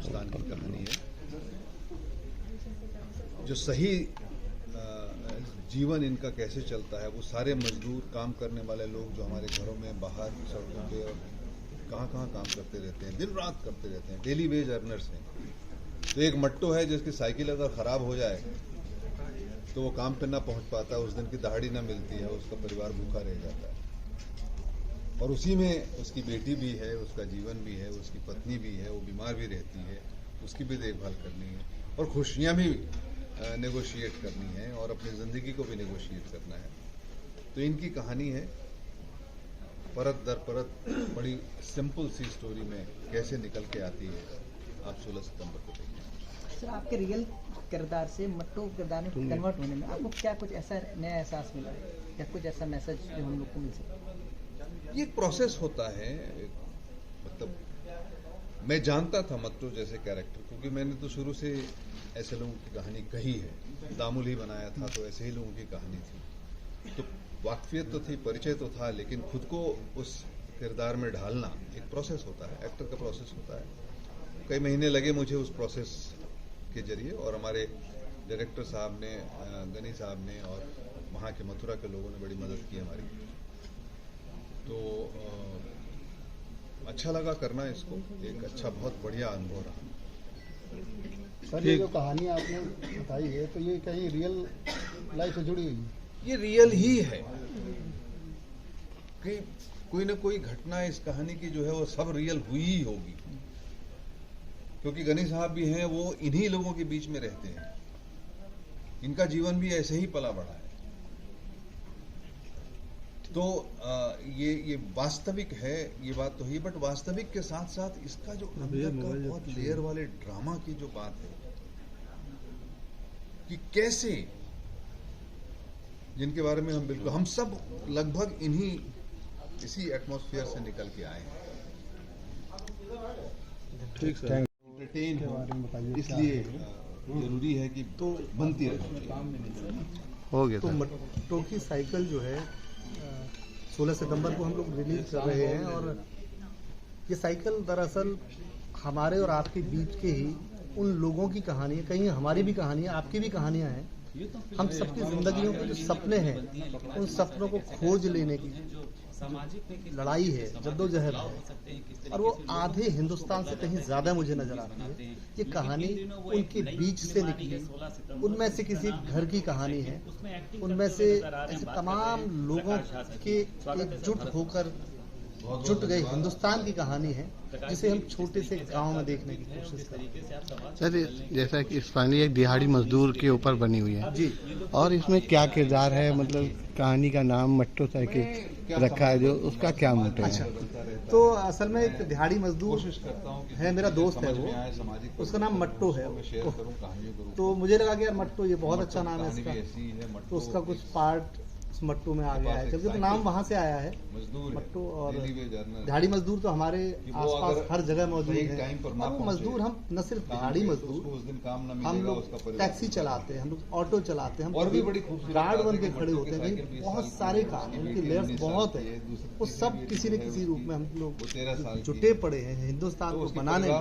हिंदुस्तान की कहानी है जो सही जीवन इनका कैसे चलता है। वो सारे मजदूर, काम करने वाले लोग जो हमारे घरों में, बाहर, सड़कों पे और कहाँ काम करते रहते हैं, दिन रात करते रहते हैं, डेली वेज अर्नर्स हैं। तो एक मट्टो है जिसकी साइकिल अगर ख़राब हो जाए तो वो काम पे ना पहुंच पाता, उस दिन की दहाड़ी ना मिलती है, उसका परिवार भूखा रह जाता है। और उसी में उसकी बेटी भी है, उसका जीवन भी है, उसकी पत्नी भी है, वो बीमार भी रहती है, उसकी भी देखभाल करनी है और खुशियाँ भी नेगोशिएट करनी है और अपनी ज़िंदगी को भी नेगोशिएट करना है। तो इनकी कहानी है परत दर परत बड़ी सिंपल सी स्टोरी में कैसे निकल के आती है। आप 16 सितंबर को देखिए। सर, आपके रियल किरदार से मट्टू किरदार में कन्वर्ट होने में आपको क्या कुछ ऐसा नया एहसास मिला या कुछ ऐसा मैसेज जो हम लोग को मिल सके? ये एक प्रोसेस होता है। मतलब मैं जानता था मट्टू जैसे कैरेक्टर, क्योंकि मैंने तो शुरू से ऐसे लोगों की कहानी कही है। दामुल ही बनाया था तो ऐसे ही लोगों की कहानी थी, तो वाकफियत तो थी, परिचय तो था, लेकिन खुद को उस किरदार में ढालना एक प्रोसेस होता है, एक्टर का प्रोसेस होता है। कई महीने लगे मुझे उस प्रोसेस के जरिए, और हमारे डायरेक्टर साहब ने, गनी साहब ने और वहाँ के मथुरा के लोगों ने बड़ी मदद की हमारी। तो अच्छा लगा करना इसको, एक अच्छा बहुत बढ़िया अनुभव रहा। सर, ये जो कहानी आपने बताई है तो ये कहीं रियल लाइफ से जुड़ी हुई है? ये रियल ही है कि कोई ना कोई घटना इस कहानी की जो है वो सब रियल हुई ही होगी, क्योंकि गनी साहब भी हैं, वो इन्हीं लोगों के बीच में रहते हैं, इनका जीवन भी ऐसे ही पला बढ़ा है। तो ये वास्तविक है, ये बात तो है, बट वास्तविक के साथ साथ इसका जो अंदर का बहुत लेयर वाले ड्रामा की जो बात है कि कैसे, जिनके बारे में हम बिल्कुल, हम सब लगभग इसी एटमॉस्फेयर से निकल के आए हैं। ठीक सर, एंटरटेन हो, इसलिए जरूरी है कि तो बनती रहे। हो गया। तो मट्टो की साइकिल जो है 16 सितंबर को हम लोग रिलीज कर रहे हैं, और ये साइकिल दरअसल हमारे और आपके बीच के ही उन लोगों की कहानी है, कहीं हमारी भी कहानी है, आपकी भी कहानियां हैं। हम सबकी जिंदगियों के जो सपने हैं, उन सपनों को खोज लेने की लड़ाई है, जद्दोजहद है, और वो आधे हिंदुस्तान से कहीं ज्यादा मुझे नजर आती है। ये कहानी उनके बीच से निकली, उनमें से किसी घर की कहानी है, उनमें से ऐसे तमाम लोगों के एकजुट होकर जुट गए हिंदुस्तान की कहानी है, जिसे हम छोटे से गांव में देखने की कोशिश करें। सर, जैसा कि इस कहानी एक दिहाड़ी मजदूर के ऊपर बनी हुई है जी, और इसमें क्या किरदार है, मतलब कहानी का नाम मट्टू साइकिल रखा है, जो उसका क्या मोटिव अच्छा, है? तो असल में एक दिहाड़ी मजदूर है, मेरा दोस्त है वो, उसका नाम मट्टू है। तो मुझे लगा कि यार मट्टू ये बहुत अच्छा नाम है इसका, तो उसका कुछ पार्ट मट्टू में आ गया है, क्योंकि तो नाम वहाँ से आया है मट्टू। और दिहाड़ी मजदूर तो हमारे आसपास हर जगह मौजूद है, और वो मजदूर, हम न सिर्फ दिहाड़ी मजदूर, हम लोग टैक्सी चलाते हैं, हम लोग ऑटो चलाते हैं, हम गार्ड बन के खड़े होते हैं, बहुत सारे काम, उनकी लेयर्स बहुत है, वो सब किसी न किसी रूप में हम लोग जुटे पड़े हैं हिंदुस्तान को बनाने में।